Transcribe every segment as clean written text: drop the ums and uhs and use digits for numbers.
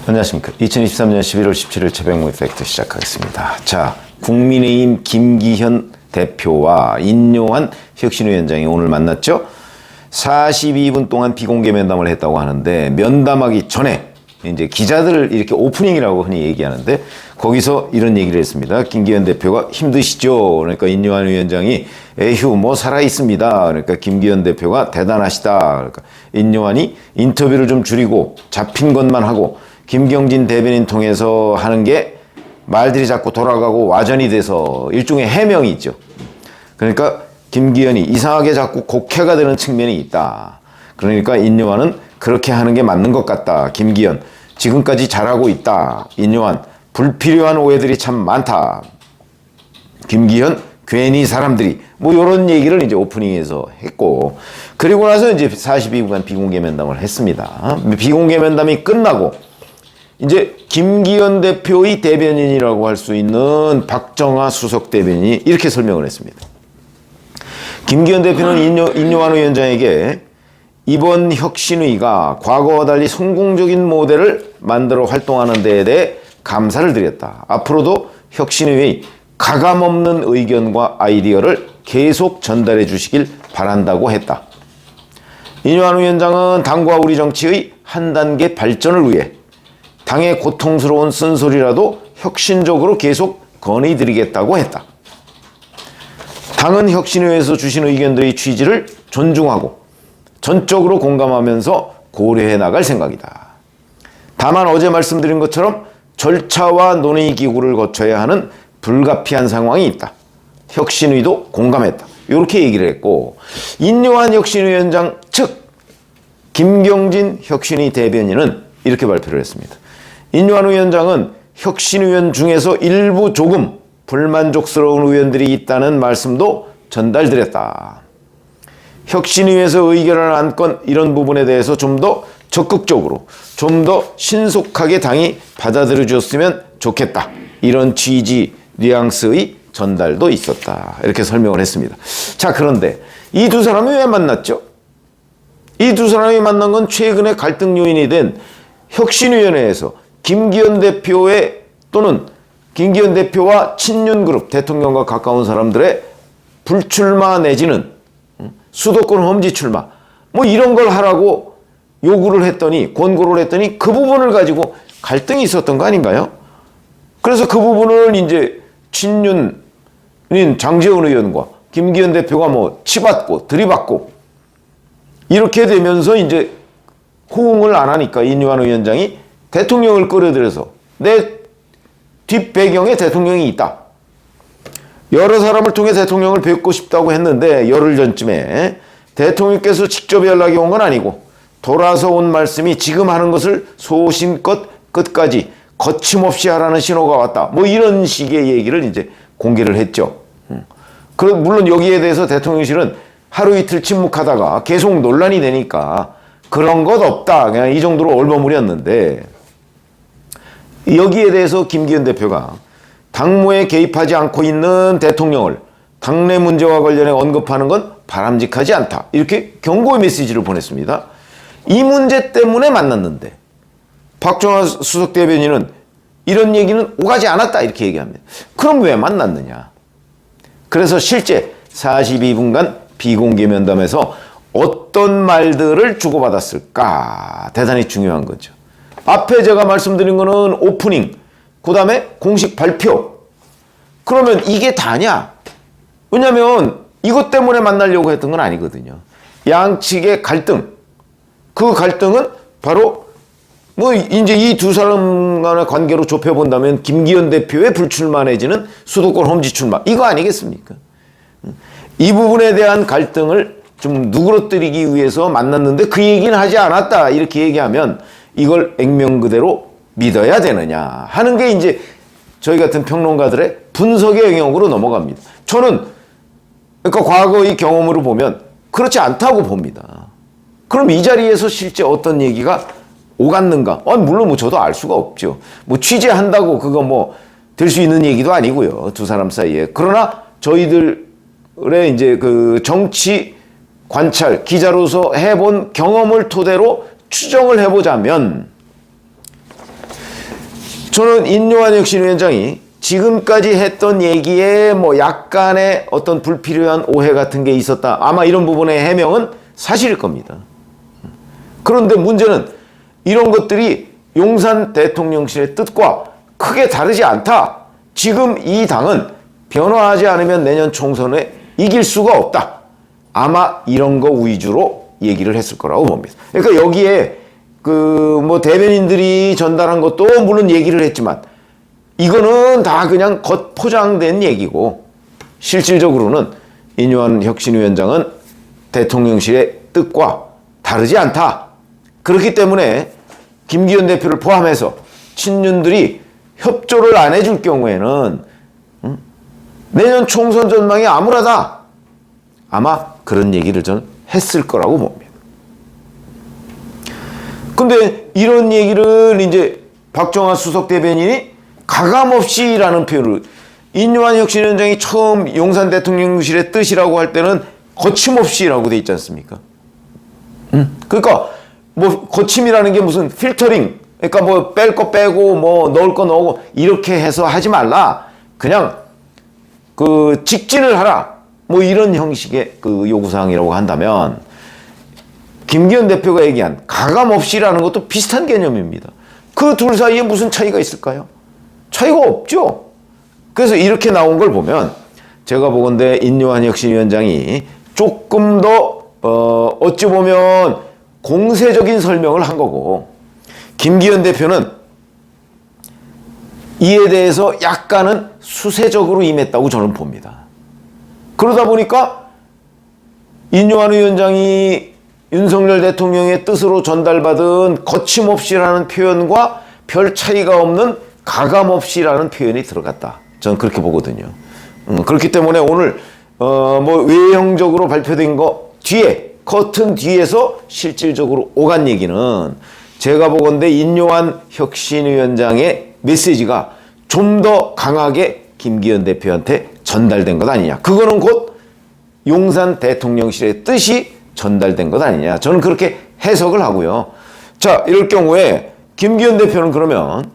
안녕하십니까. 2023년 11월 17일 최병무의 팩트 시작하겠습니다. 자, 국민의힘 김기현 대표와 인요한 혁신위원장이 오늘 만났죠. 42분 동안 비공개 면담을 했다고 하는데, 면담하기 전에 이제 기자들을 이렇게 오프닝이라고 흔히 얘기하는데, 거기서 이런 얘기를 했습니다. 김기현 대표가 힘드시죠? 그러니까 인요한 위원장이 에휴 뭐 살아있습니다. 그러니까 김기현 대표가 대단하시다. 그러니까 인요한이 인터뷰를 좀 줄이고 잡힌 것만 하고 김경진 대변인 통해서 하는 게 말들이 자꾸 돌아가고 와전이 돼서 일종의 해명이 있죠. 그러니까 김기현이 이상하게 자꾸 곡해가 되는 측면이 있다. 그러니까 인요한은 그렇게 하는 게 맞는 것 같다. 김기현 지금까지 잘하고 있다. 인요한 불필요한 오해들이 참 많다. 김기현 괜히 사람들이 뭐 이런 얘기를 이제 오프닝에서 했고, 그리고 나서 이제 42분간 비공개 면담을 했습니다. 비공개 면담이 끝나고 이제 김기현 대표의 대변인이라고 할 수 있는 박정하 수석 대변인이 이렇게 설명을 했습니다. 김기현 대표는 인요한 위원장에게 이번 혁신위가 과거와 달리 성공적인 모델을 만들어 활동하는 데에 대해 감사를 드렸다. 앞으로도 혁신위의 가감없는 의견과 아이디어를 계속 전달해 주시길 바란다고 했다. 인요한 위원장은 당과 우리 정치의 한 단계 발전을 위해 당의 고통스러운 쓴소리라도 혁신적으로 계속 건의드리겠다고 했다. 당은 혁신위에서 주신 의견들의 취지를 존중하고 전적으로 공감하면서 고려해 나갈 생각이다. 다만 어제 말씀드린 것처럼 절차와 논의 기구를 거쳐야 하는 불가피한 상황이 있다. 혁신위도 공감했다. 이렇게 얘기를 했고, 인요한 혁신위원장 측 김경진 혁신위 대변인은 이렇게 발표를 했습니다. 인요한 위원장은 혁신위원 중에서 일부 조금 불만족스러운 의원들이 있다는 말씀도 전달드렸다. 혁신위에서 의견을 안건 이런 부분에 대해서 좀 더 적극적으로, 좀 더 신속하게 당이 받아들여 줬으면 좋겠다. 이런 취지, 뉘앙스의 전달도 있었다. 이렇게 설명을 했습니다. 자, 그런데 이 두 사람이 왜 만났죠? 이 두 사람이 만난 건 최근에 갈등 요인이 된 혁신위원회에서 김기현 대표의 또는 김기현 대표와 친윤그룹, 대통령과 가까운 사람들의 불출마 내지는 수도권 험지 출마 뭐 이런 걸 하라고 요구를 했더니, 권고를 했더니 그 부분을 가지고 갈등이 있었던 거 아닌가요? 그래서 그 부분을 이제 친윤인 장제원 의원과 김기현 대표가 뭐 치받고 들이받고 이렇게 되면서 이제 호응을 안 하니까 인요한 위원장이 대통령을 끌어들여서 내 뒷배경에 대통령이 있다. 여러 사람을 통해 대통령을 뵙고 싶다고 했는데 열흘 전쯤에 대통령께서 직접 연락이 온 건 아니고 돌아서 온 말씀이 지금 하는 것을 소신껏 끝까지 거침없이 하라는 신호가 왔다. 뭐 이런 식의 얘기를 이제 공개를 했죠. 물론 여기에 대해서 대통령실은 하루 이틀 침묵하다가 계속 논란이 되니까 그런 것 없다. 그냥 이 정도로 얼버무렸는데, 여기에 대해서 김기현 대표가 당무에 개입하지 않고 있는 대통령을 당내 문제와 관련해 언급하는 건 바람직하지 않다. 이렇게 경고의 메시지를 보냈습니다. 이 문제 때문에 만났는데 박정하 수석 대변인은 이런 얘기는 오가지 않았다. 이렇게 얘기합니다. 그럼 왜 만났느냐? 그래서 실제 42분간 비공개 면담에서 어떤 말들을 주고받았을까? 대단히 중요한 거죠. 앞에 제가 말씀드린 거는 오프닝, 그 다음에 공식 발표. 그러면 이게 다냐? 왜냐면 이것 때문에 만나려고 했던 건 아니거든요. 양측의 갈등. 그 갈등은 바로 뭐 이제 이 두 사람 간의 관계로 좁혀본다면 김기현 대표의 불출마 내지는 수도권 험지 출마. 이거 아니겠습니까? 이 부분에 대한 갈등을 좀 누그러뜨리기 위해서 만났는데 그 얘기는 하지 않았다. 이렇게 얘기하면 이걸 액면 그대로 믿어야 되느냐 하는 게 이제 저희 같은 평론가들의 분석의 영역으로 넘어갑니다. 저는 그러니까 과거의 경험으로 보면 그렇지 않다고 봅니다. 그럼 이 자리에서 실제 어떤 얘기가 오갔는가? 물론 뭐 저도 알 수가 없죠. 뭐 취재한다고 그거 뭐 될 수 있는 얘기도 아니고요. 두 사람 사이에. 그러나 저희들의 이제 그 정치 관찰, 기자로서 해본 경험을 토대로 추정을 해보자면 저는 인요한 혁신위원장이 지금까지 했던 얘기에 뭐 약간의 어떤 불필요한 오해 같은 게 있었다. 아마 이런 부분의 해명은 사실일 겁니다. 그런데 문제는 이런 것들이 용산 대통령실의 뜻과 크게 다르지 않다. 지금 이 당은 변화하지 않으면 내년 총선에 이길 수가 없다. 아마 이런 거 위주로 얘기를 했을 거라고 봅니다. 그러니까 여기에 뭐 대변인들이 전달한 것도 물론 얘기를 했지만 이거는 다 그냥 겉포장된 얘기고 실질적으로는 인요한 혁신위원장은 대통령실의 뜻과 다르지 않다. 그렇기 때문에 김기현 대표를 포함해서 친윤들이 협조를 안 해줄 경우에는 내년 총선 전망이 암울하다. 아마 그런 얘기를 저는 했을 거라고 봅니다. 근데 이런 얘기를 이제 박정아 수석 대변인이 가감없이라는 표현을 인요한 혁신위원장이 처음 용산 대통령실의 뜻이라고 할 때는 거침없이라고 돼 있지 않습니까? 그러니까 뭐 거침이라는 게 무슨 필터링, 그러니까 뭐 뺄 거 빼고 뭐 넣을 거 넣고 이렇게 해서 하지 말라. 그냥 그 직진을 하라. 뭐 이런 형식의 그 요구사항이라고 한다면 김기현 대표가 얘기한 가감없이라는 것도 비슷한 개념입니다. 그 둘 사이에 무슨 차이가 있을까요? 차이가 없죠. 그래서 이렇게 나온 걸 보면 제가 보건대 인요한 혁신위원장이 조금 더 어찌 보면 공세적인 설명을 한 거고 김기현 대표는 이에 대해서 약간은 수세적으로 임했다고 저는 봅니다. 그러다 보니까 인요한 위원장이 윤석열 대통령의 뜻으로 전달받은 거침없이라는 표현과 별 차이가 없는 가감없이라는 표현이 들어갔다. 저는 그렇게 보거든요. 그렇기 때문에 오늘 뭐 외형적으로 발표된 거 뒤에 커튼 뒤에서 실질적으로 오간 얘기는 제가 보건대 인요한 혁신위원장의 메시지가 좀 더 강하게 김기현 대표한테 전달된 것 아니냐. 그거는 곧 용산 대통령실의 뜻이 전달된 것 아니냐. 저는 그렇게 해석을 하고요. 자, 이럴 경우에 김기현 대표는 그러면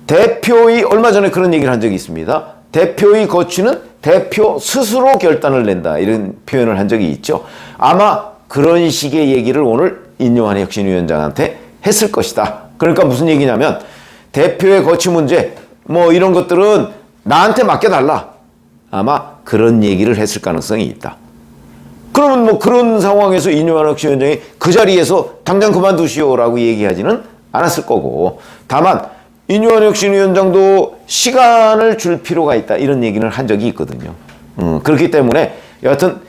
대표의 얼마 전에 그런 얘기를 한 적이 있습니다. 대표의 거취는 대표 스스로 결단을 낸다. 이런 표현을 한 적이 있죠. 아마 그런 식의 얘기를 오늘 인요한 혁신위원장한테 했을 것이다. 그러니까 무슨 얘기냐면 대표의 거취 문제 뭐 이런 것들은 나한테 맡겨달라. 아마 그런 얘기를 했을 가능성이 있다. 그러면 뭐 그런 상황에서 인요한 혁신위원장이 그 자리에서 당장 그만두시오라고 얘기하지는 않았을 거고 다만 인요한 혁신위원장도 시간을 줄 필요가 있다. 이런 얘기를 한 적이 있거든요. 그렇기 때문에 여하튼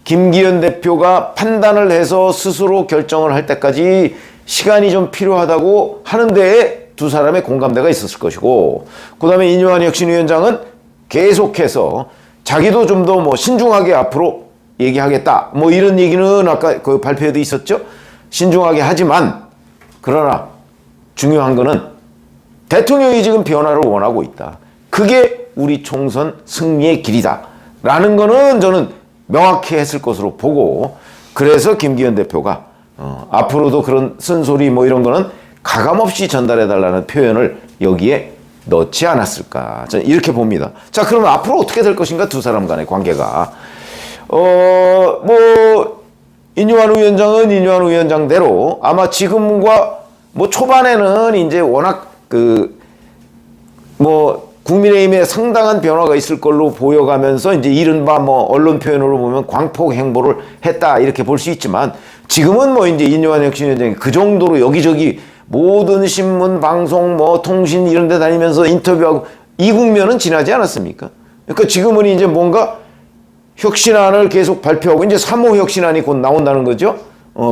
김기현 대표가 판단을 해서 스스로 결정을 할 때까지 시간이 좀 필요하다고 하는 데에 두 사람의 공감대가 있었을 것이고 그 다음에 인요한 혁신위원장은 계속해서 자기도 좀 더 뭐 신중하게 앞으로 얘기하겠다. 뭐 이런 얘기는 아까 그 발표에도 있었죠. 신중하게 하지만 그러나 중요한 거는 대통령이 지금 변화를 원하고 있다. 그게 우리 총선 승리의 길이다. 라는 거는 저는 명확히 했을 것으로 보고 그래서 김기현 대표가 앞으로도 그런 쓴소리 뭐 이런 거는 가감없이 전달해달라는 표현을 여기에 넣지 않았을까. 저는 이렇게 봅니다. 자, 그러면 앞으로 어떻게 될 것인가 두 사람 간의 관계가. 뭐 인요한 위원장은 인요한 위원장대로 아마 지금과 뭐 초반에는 이제 워낙 뭐 국민의힘에 상당한 변화가 있을 걸로 보여가면서 이제 이른바 뭐 언론 표현으로 보면 광폭 행보를 했다 이렇게 볼 수 있지만 지금은 뭐 이제 인요한 혁신위원장이 그 정도로 여기저기 모든 신문, 방송, 뭐 통신 이런 데 다니면서 인터뷰하고 이 국면은 지나지 않았습니까? 그러니까 지금은 이제 뭔가 혁신안을 계속 발표하고 이제 3호 혁신안이 곧 나온다는 거죠.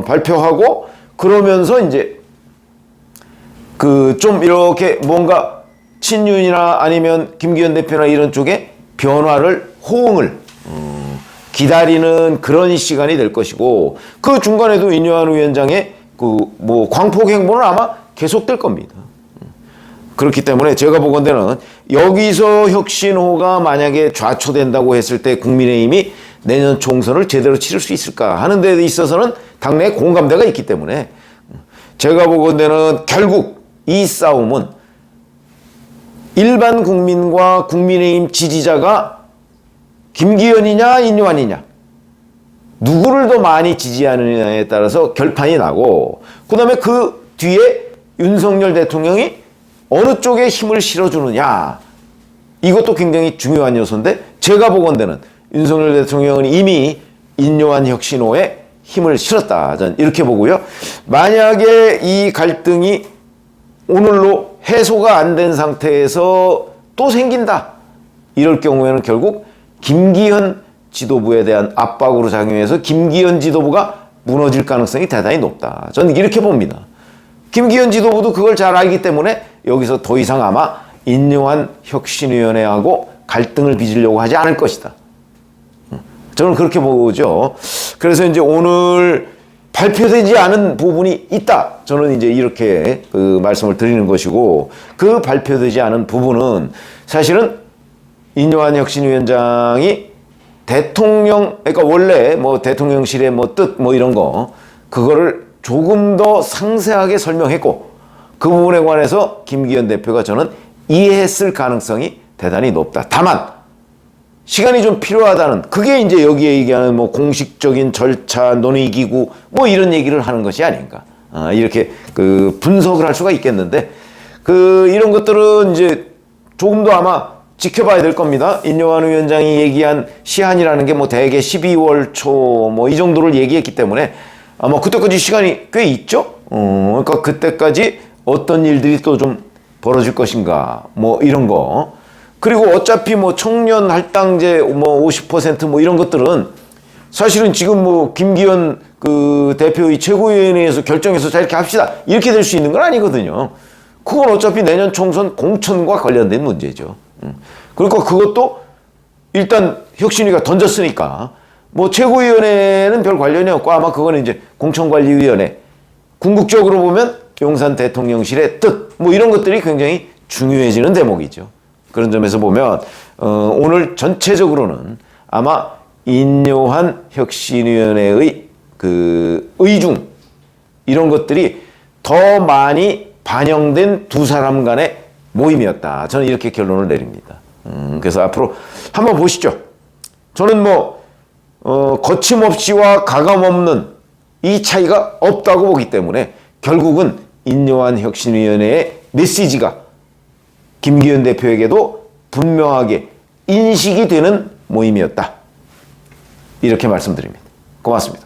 발표하고 그러면서 이제 좀 이렇게 뭔가 친윤이나 아니면 김기현 대표나 이런 쪽에 변화를 호응을 기다리는 그런 시간이 될 것이고 그 중간에도 인요한 위원장의 뭐 광폭 행보는 아마 계속될 겁니다. 그렇기 때문에 제가 보건대는 여기서 혁신호가 만약에 좌초된다고 했을 때 국민의힘이 내년 총선을 제대로 치를 수 있을까 하는 데 있어서는 당내에 공감대가 있기 때문에 제가 보건대는 결국 이 싸움은 일반 국민과 국민의힘 지지자가 김기현이냐 인요한이냐 누구를 더 많이 지지하느냐에 따라서 결판이 나고, 그 다음에 그 뒤에 윤석열 대통령이 어느 쪽에 힘을 실어주느냐, 이것도 굉장히 중요한 요소인데, 제가 보건대는 윤석열 대통령은 이미 인요한 혁신호에 힘을 실었다, 저는 이렇게 보고요. 만약에 이 갈등이 오늘로 해소가 안 된 상태에서 또 생긴다, 이럴 경우에는 결국 김기현 지도부에 대한 압박으로 작용해서 김기현 지도부가 무너질 가능성이 대단히 높다, 저는 이렇게 봅니다. 김기현 지도부도 그걸 잘 알기 때문에 여기서 더 이상 아마 인요한 혁신위원회하고 갈등을 빚으려고 하지 않을 것이다, 저는 그렇게 보죠. 그래서 이제 오늘 발표되지 않은 부분이 있다, 저는 이제 이렇게 말씀을 드리는 것이고, 그 발표되지 않은 부분은 사실은 인요한 혁신위원장이 대통령, 그러니까 원래 뭐 대통령실의 뭐 뜻 뭐 이런 거, 그거를 조금 더 상세하게 설명했고, 그 부분에 관해서 김기현 대표가 저는 이해했을 가능성이 대단히 높다. 다만 시간이 좀 필요하다는, 그게 이제 여기에 얘기하는 뭐 공식적인 절차, 논의기구 뭐 이런 얘기를 하는 것이 아닌가, 이렇게 분석을 할 수가 있겠는데, 이런 것들은 이제 조금 더 아마 지켜봐야 될 겁니다. 인요한 위원장이 얘기한 시한이라는 게 뭐 대개 12월 초 뭐 이 정도를 얘기했기 때문에 아마 그때까지 시간이 꽤 있죠. 그러니까 그때까지 어떤 일들이 또 좀 벌어질 것인가, 뭐 이런 거. 그리고 어차피 뭐 청년 할당제 뭐 50% 이런 것들은 사실은 지금 뭐 김기현 대표의 최고위원회에서 결정해서 자 이렇게 합시다, 이렇게 될 수 있는 건 아니거든요. 그건 어차피 내년 총선 공천과 관련된 문제죠. 그러니까 그것도 일단 혁신위가 던졌으니까 뭐 최고위원회는 별 관련이 없고, 아마 그거는 이제 공천관리위원회, 궁극적으로 보면 용산 대통령실의 뜻, 뭐 이런 것들이 굉장히 중요해지는 대목이죠. 그런 점에서 보면 오늘 전체적으로는 아마 인요한 혁신위원회의 의중, 이런 것들이 더 많이 반영된 두 사람 간의 모임이었다, 저는 이렇게 결론을 내립니다. 그래서 앞으로 한번 보시죠. 저는 뭐 거침없이와 가감없는 이 차이가 없다고 보기 때문에 결국은 인요한 혁신위원회의 메시지가 김기현 대표에게도 분명하게 인식이 되는 모임이었다, 이렇게 말씀드립니다. 고맙습니다.